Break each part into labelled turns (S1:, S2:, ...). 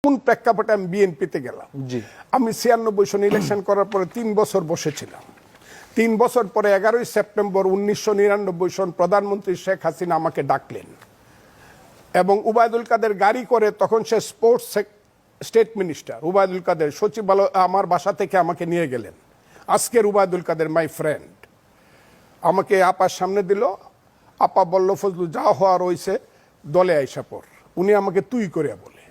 S1: কোন প্রেক্ষাপটে আমি বিএনপিতে গেলাম। আমি 96 সন ইলেকশন করার পরে 3 বছর বসেছিলাম। 3 বছর পরে 11ই সেপ্টেম্বর 1999 সন প্রধানমন্ত্রী শেখ হাসিনা আমাকে ডাকলেন এবং উবায়দুল কাদের গাড়ি করে, তখন সে স্পোর্টস স্টেট মিনিস্টার উবায়দুল কাদের সচিবালয় আমার বাসা থেকে আমাকে নিয়ে গেলেন। আজকের উবায়দুল কাদের মাই ফ্রেন্ড আমাকে আপার সামনে দিল। আপা বলল, ফজলু যা হওয়ার হইছে দলে আইসা পর। উনি আমাকে তুই করে বলে,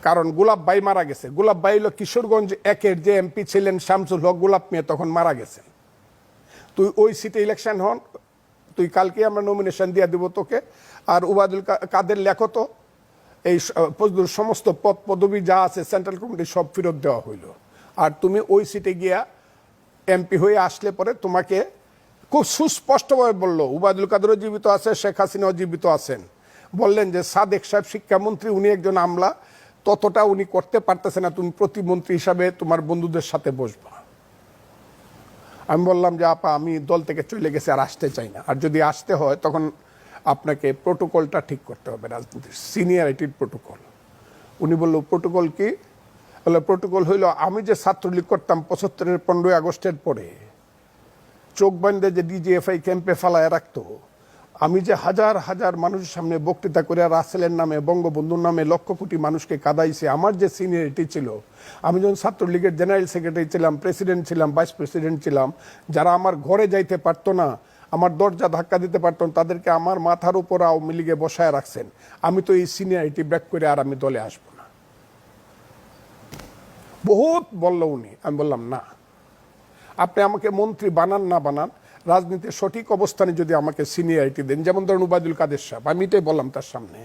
S1: কারণ গোলাপ ভাই মারা গেছে। গোলাপ ভাই হলো কিশোরগঞ্জ একের যে এমপি ছিলেন শামসুল হক গোলাপ মিয়া, তখন মারা গেছেন। তুই ওই সিটে ইলেকশন হন, তুই কালকে আমরা নমিনেশন দিয়ে দিব তোকে। আর উবায়দুল কাদের লেখো তো এই ফজলুর সমস্ত পদ পদবি যা আছে সেন্ট্রাল কমিটি সব ফেরত দেওয়া হইল। আর তুমি ওই সিটে গিয়া এমপি হয়ে আসলে পরে তোমাকে খুব সুস্পষ্টভাবে বললো, উবায়দুল কাদেরও জীবিত আছে, শেখ হাসিনাও জীবিত আছেন। বললেন যে সাদেক সাহেব শিক্ষামন্ত্রী, উনি একজন আমলা, ততটা উনি করতে পারতেছে না, তুমি প্রতিমন্ত্রী হিসাবে তোমার বন্ধুদের সাথে বসবা। আমি বললাম যে আপা আমি দল থেকে চলে গেছি, আর আসতে চাই না, আর যদি আসতে হয় তখন আপনাকে প্রোটোকলটা ঠিক করতে হবে, রাজনীতির সিনিয়রিটির প্রোটোকল। উনি বলল প্রোটোকল কি? বলে প্রোটোকল হইল আমি যে ছাত্রলীগ করতাম 75-এর 15ই আগস্টের পরে চোখ বান্ধে যে ডিজিএফআই ক্যাম্পে ফালায় রাখতো, আমি যে হাজার হাজার মানুষের সামনে বক্তৃতা করে রাসেলের নামে বঙ্গবন্ধুর নামে লক্ষ কোটি মানুষকে কাঁদাইছে, আমার যে সিনিয়রিটি ছিল, আমি যখন ছাত্রলীগের জেনারেল সেক্রেটারি ছিলাম, প্রেসিডেন্ট ছিলাম, ভাইস প্রেসিডেন্ট ছিলাম, যারা আমার ঘরে যাইতে পারতো না, আমার দরজা ধাক্কা দিতে পারতো না, তাদেরকে আমার মাথার উপর আওয়ামী লীগে বসায় রাখছেন। আমি তো এই সিনিয়রিটি ব্যাক করে আর আমি দলে আসবো না। বহুত বলল উনি। আমি বললাম না, আপনি আমাকে মন্ত্রী বানান না বানান, রাজনীতির সঠিক অবস্থানে যদি আমাকে সিনিয়রিটি দেন, যেমন ধরুন উবায়দুল কাদের সাহেব, আমি এটাই বললাম তার সামনে,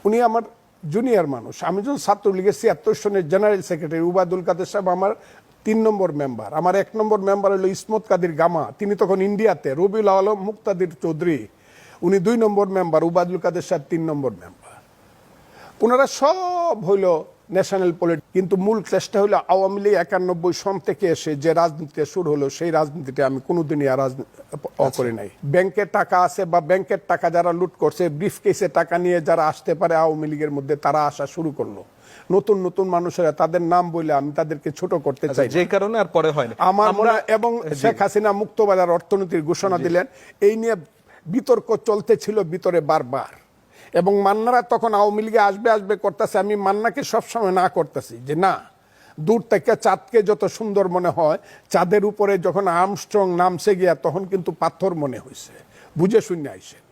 S1: উনি আমার জুনিয়র মানুষ। আমি যখন ছাত্রলীগের 76 সনের জেনারেল সেক্রেটারি, উবায়দুল কাদের সাহেব আমার 3 নম্বর মেম্বার। আমার 1 নম্বর মেম্বার হলো ইসমত কাদির গামা, তিনি তখন ইন্ডিয়াতে। রবিউল আলম মুক্তাদির চৌধুরী, উনি 2 নম্বর মেম্বার। উবায়দুল কাদের সাহেব 3 নম্বর মেম্বার। ওনারা সব হইল ন্যাশনাল পলিটিক্স, কিন্তু মূল ক্লাসটা হলো আওয়ামী লীগ 91 সন থেকে এসে যে রাজনীতিটা শুরু হলো, সেই রাজনীতিটা আমি কোনোদিনই আর করি নাই। ব্যাংকের টাকা আছে বা ব্যাংকের টাকা যারা লুট করছে, ব্রিফ কেসে টাকা নিয়ে যারা আসতে পারে আওয়ামী লীগের মধ্যে, তারা আসা শুরু করলো। নতুন নতুন মানুষেরা, তাদের নাম বলে আমি তাদেরকে ছোট করতে চাই,
S2: যে কারণে আর পরে হয় না
S1: আমরা। এবং শেখ হাসিনা মুক্তবাজার অর্থনীতির ঘোষণা দিলেন, এই নিয়ে বিতর্ক চলতে ছিল ভিতরে বারবার। এবং মান্নারা তখন আওয়ামী লীগে আসবে আসবে করতেছে, আমি মান্নাকে সবসময় না করতেছি যে না, দূর থেকে চাঁদকে যত সুন্দর মনে হয়, চাঁদের উপরে যখন আর্মস্ট্রং নামছে গিয়া তখন কিন্তু পাথর মনে হয়েছে, বুঝে শুনে আইসেন।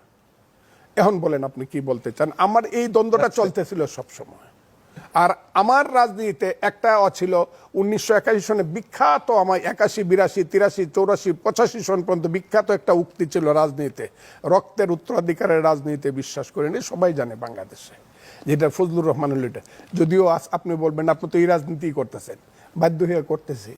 S1: এখন বলেন আপনি কি বলতে চান? আমার এই দ্বন্দ্বটা চলতেছিল সবসময়। আর আমার রাজনীতিতে একটা ছিল 1981 সনে বিখ্যাত, আমার 81, 82, 83, 84, 85 সন পর্যন্ত বিখ্যাত একটা উক্তি ছিল রাজনীতিতে, রক্তের উত্তরাধিকারের রাজনীতিতে বিশ্বাস করেনি, সবাই জানে বাংলাদেশে, যেটা ফজলুর রহমান। যদিও আপনি বলবেন আপনি তো এই রাজনীতি করতেছেন, বাধ্য হয়ে করতেছি।